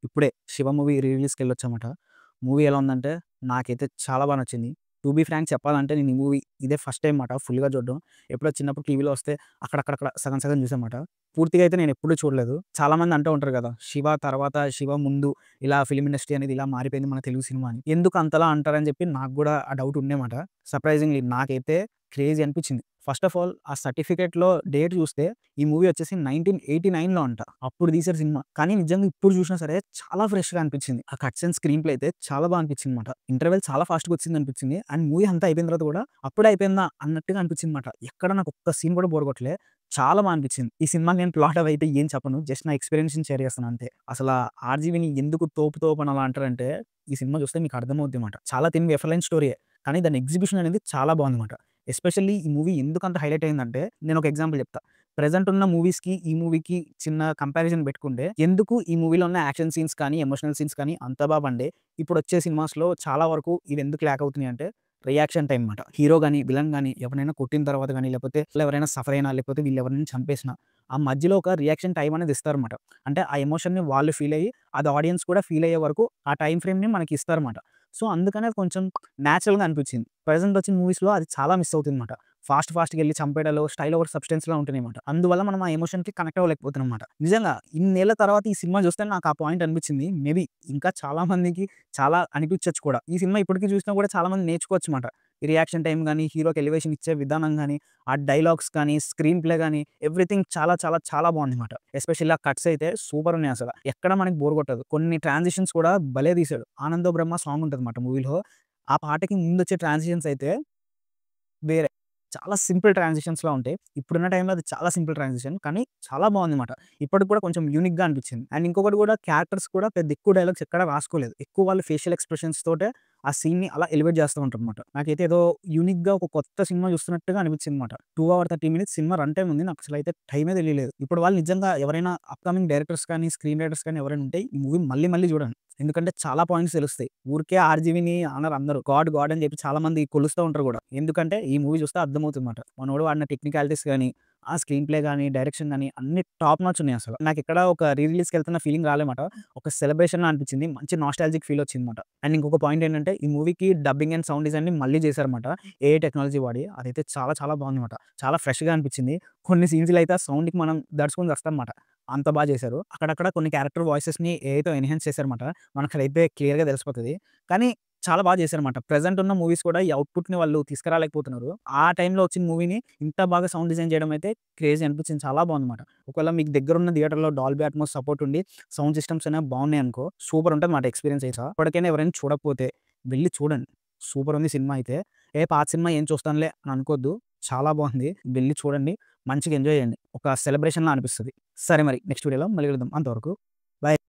ఇప్పుడే 'Shiva' movie re రిలీజ్‌కెళ్ళొచ్చామాట. Movie ఎలా ఉందంటే, నాకైతే చాలా బా నచ్చింది. టు బీ ఫ్రాంక్ చెప్పాలంటే నేను ఈ మూవీ ఇదే ఫస్ట్ టైమ్ మాట ఫుల్‌గా చూడడం. ఎప్పుడో చిన్నప్పుడు టీవీలో వస్తే అక్కడక్కడక్కడ సగం సగం చూసామాట. పూర్తిగా అయితే నేనెప్పుడూ చూడలేదు. చాలామంది అంటూ ఉంటారు గదా! 'శివ' తర్వాత 'శివ' ముందు ఇలా ఫిల్మ్ ఇండస్ట్రీ అనేది ఇలా మారిపోయింది మన తెలుగు సినిమా అని. ఎందుకు అంతలా అంటారని చెప్పి నాకు గూడా ఆ డౌట్ ఉండే మాట. సర్ప్రైజింగ్‌లీ నాకైతే క్రేజీ అనిపిచ్చింది. ఫస్ట్ ఆఫ్ ఆల్ ఆ సర్టిఫికేట్‌లో డేట్ చూస్తే ఈ మూవీ వచ్చేసి 1989లో అంట. అప్పుడు తీశారు సినిమా. కానీ నిజంగా ఇప్పుడు చూసినా సరే చాలా ఫ్రెష్‌గా అనిపించింది. ఆ కట్స్ అండ్ స్క్రీన్ ప్లే అయితే చాలా బా అనిపించిందన్నమాట. ఇంటర్వెల్ చాలా ఫాస్ట్‌గా వచ్చిందనిపించింది. అండ్ మూవీ అంతా అయిపోయిన తర్వాత కూడా అప్పుడే అయిపోయిందా అన్నట్టుగా అనిపించిందన్నమాట. ఎక్కడ నాకు ఒక్క సీన్ కూడా బోర్ కొట్టలే. చాలా బా అనిపించింది. ఈ సినిమాకి నేను ప్లాట్ అవి అయితే ఏం చెప్పను. జస్ట్ నా ఎక్స్‌పీరియన్స్‌ని షేర్ చేస్తాను అంతే. అసల ఆర్‌జీవిని ఎందుకు తోపు తోపు అని అలా అంటారంటే ఈ సినిమా చూస్తే మీకు అర్థమవుద్దన్నమాట. చాలా తిన్ ఎఫర్‌లైన్ స్టోరీయే. కానీ దాని ఎగ్జిక్యూషన్ అనేది చాలా బాగుందన్నమాట. ఎస్పెషల్లీ ఈ మూవీ ఎందుకంత హైలైట్ అయిందంటే నేను ఒక ఎగ్జాంపుల్ చెప్తా. ప్రెజెంట్ ఉన్న మూవీస్‌కి, ఈ మూవీకి చిన్న కంపారిజన్ పెట్టుకుంటే, ఎందుకు ఈ మూవీలో ఉన్న యాక్షన్ సీన్స్ కానీ, ఎమోషనల్ సీన్స్ కానీ అంత బా బండే, ఇప్పుడొచ్చే సినిమాస్‌లో చాలా వరకు ఇవెందుకు ల్యాక్ అవుతున్నాయి అంటే, రియాక్షన్ టైమ్ మాట. హీరో గాని, విలన్ గాని ఎవరినైనా కొట్టిన తర్వాత గాని, లేకపోతే ఎవరైనా సఫర్ అయినా, లేకపోతే వీళ్ళెవరినైనా చంపేసినా, ఆ మధ్యలో ఒక రియాక్షన్ టైమ్ అనేది ఇస్తారన్నమాట. అంటే ఆ ఎమోషన్‌ని వాళ్ళు ఫీల్ అయ్యి, అది ఆడియన్స్ కూడా ఫీల్ అయ్యే వరకు ఆ టైమ్ ఫ్రేమ్‌ని మనకి ఇస్తారన్నమాట. సో, అందుకనే అది కొంచెం నేచురల్‌గా అనిపించింది. ప్రెజెంట్ వచ్చిన మూవీస్‌లో అది చాలా మిస్ అవుతుందన్నమాట. ఫాస్ట్‌గా ఎళ్లి చంపేయడాలు, స్టైల్ ఓవర్ సబ్‌స్టెన్స్‌లా ఉంటున్నాయన్నమాట. అందువల్ల మనం ఆ ఎమోషన్‌కి కనెక్ట్ అవ్వలేకపోతున్నామన్నమాట. నిజంగా ఇన్నేళ్ల తర్వాత ఈ సినిమా చూస్తే నాకు ఆ పాయింట్ అనిపించింది. మేబీ ఇంకా చాలా మందికి చాలా అనిపించొచ్చు కూడా. ఈ సినిమా ఇప్పటికి చూసినా కూడా చాలా మంది నేర్చుకోవచ్చుమాట. ఈ రియాక్షన్ టైమ్ గాని, హీరోకి ఎలివేషన్ ఇచ్చే విధానం గాని, ఆ డైలాగ్స్ కానీ, స్క్రీన్ ప్లే గాని ఎవ్రీథింగ్ చాలా చాలా చాలా బావుందన్నమాట. ఎస్పెషల్లీ ఆ కట్స్ అయితే సూపర్ ఉన్నాయసల. ఎక్కడ మనకి బోర్ కొట్టదు. కొన్ని ట్రాన్సిషన్స్ కూడా భలే తీశాడు. 'ఆనందో బ్రహ్మ' సాంగ్ ఉంటదన్నమాట మూవీలో. ఆ పాటకి ముందొచ్చే ట్రాన్సిషన్స్ అయితే వేరే. చాలా సింపుల్ ట్రాన్సిషన్స్‌లా ఉంటాయి. ఇప్పుడున్న టైంలో అది చాలా సింపుల్ ట్రాన్సిషన్. కానీ చాలా బావుందన్నమాట. ఇప్పటికి కూడా కొంచెం యూనిక్‌గా అనిపించింది. అండ్ ఇంకొకటి కూడా క్యారెక్టర్స్ కూడా పెద్ద ఎక్కువ డైలాగ్స్ ఎక్కడ రాసుకోలేదు. ఎక్కువ వాళ్ళు ఫేషియల్ ఎక్స్‌ప్రెషన్స్ తోటే ఆ సీన్‌ని అలా ఎలివేట్ చేస్తూ ఉంటారన్నమాట. నాకైతే ఏదో యూనిక్‌గా ఒక కొత్త సినిమా చూస్తున్నట్టుగా అనిపించిందన్నమాట. 2 hour 30 minutes cinema run time ఉంది. నాకసలైతే టైమే తెలియలేదు. ఇప్పుడు వాళ్ళు నిజంగా ఎవరైనా అప్‌కమింగ్ డైరెక్టర్స్ కానీ, స్క్రీన్ రైటర్స్ కానీ ఎవరైనా ఉంటే ఈ మూవీ మళ్ళీ మళ్ళీ చూడండి. ఎందుకంటే చాలా పాయింట్స్ తెలుస్తాయి. ఊరికే ఆర్‌జీవిని అనరు అందరూ. గాడ్ అని చెప్పి చాలా మంది కొలుస్తా ఉంటారు గూడా. ఎందుకంటే ఈ మూవీ చూస్తే అర్థమవుతుందన్నమాట. మనోడు వాడిన టెక్నికాలిటీస్ గాని, ఆ స్క్రీన్ ప్లే గాని, డైరెక్షన్ గాని అన్ని టాప్ నాచ్ ఉన్నాయసల. నాకెక్కడ ఒక రీ రిలీజ్‌కెళ్తున్న ఫీలింగ్ రాలేమాట. ఒక సెలబ్రేషన్‌లా అనిపించింది. మంచి నాస్టాల్జిక్ ఫీల్ వచ్చిందన్నమాట. అండ్ ఇంకొక పాయింట్ ఏంటంటే ఈ మూవీకి డబ్బింగ్ అండ్ సౌండ్ డిజైన్‌ని మళ్ళీ చేశారన్నమాట. ఏఐ టెక్నాలజీ వాడి. అదైతే చాలా చాలా బాగుందన్నమాట. చాలా ఫ్రెష్‌గా అనిపించింది. కొన్ని సీన్స్‌లో అయితే ఆ సౌండ్‌కి మనం దడుచుకొని చస్తామన్నమాట. అంత బా చేశారు. అక్కడక్కడ కొన్ని క్యారెక్టర్ వాయిసెస్‌ని ఏఐతో ఎన్హాన్స్ చేశారన్నమాట. మనకదైతే క్లియర్‌గా తెలిసిపోతది. కానీ చాలా బా చేశారన్నమాట. ప్రెజెంట్ ఉన్న మూవీస్ కూడా ఈ ఔట్‌పుట్‌ని వాళ్ళు తీసుకురాలేకపోతున్నారు. ఆ టైంలో వచ్చిన మూవీని ఇంత బాగా సౌండ్ డిజైన్ చేయడం అయితే క్రేజీ అనిపించింది. చాలా బాగుందన్నమాట. ఒకవేళ మీకు దగ్గరున్న థియేటర్‌లో డాల్బీ అట్మాస్ సపోర్ట్ ఉండి సౌండ్ సిస్టమ్స్ అనేవి బాగున్నాయనుకో సూపర్ ఉంటదన్నమాట ఎక్స్‌పీరియన్స్ అయితే. ఇప్పటికైనా ఎవరైనా చూడకపోతే వెళ్లి చూడండి. సూపర్ ఉంది సినిమా అయితే. పాత సినిమా ఏం చూస్తానులే అని అనుకోద్దు. చాలా బాగుంది. వెళ్లి చూడండి. మంచిగా ఎంజాయ్ చేయండి. ఒక సెలబ్రేషన్‌లా అనిపిస్తది. సరే మరి నెక్స్ట్ వీడియోలో మళ్ళీ కలుద్దాం. అంతవరకు బై.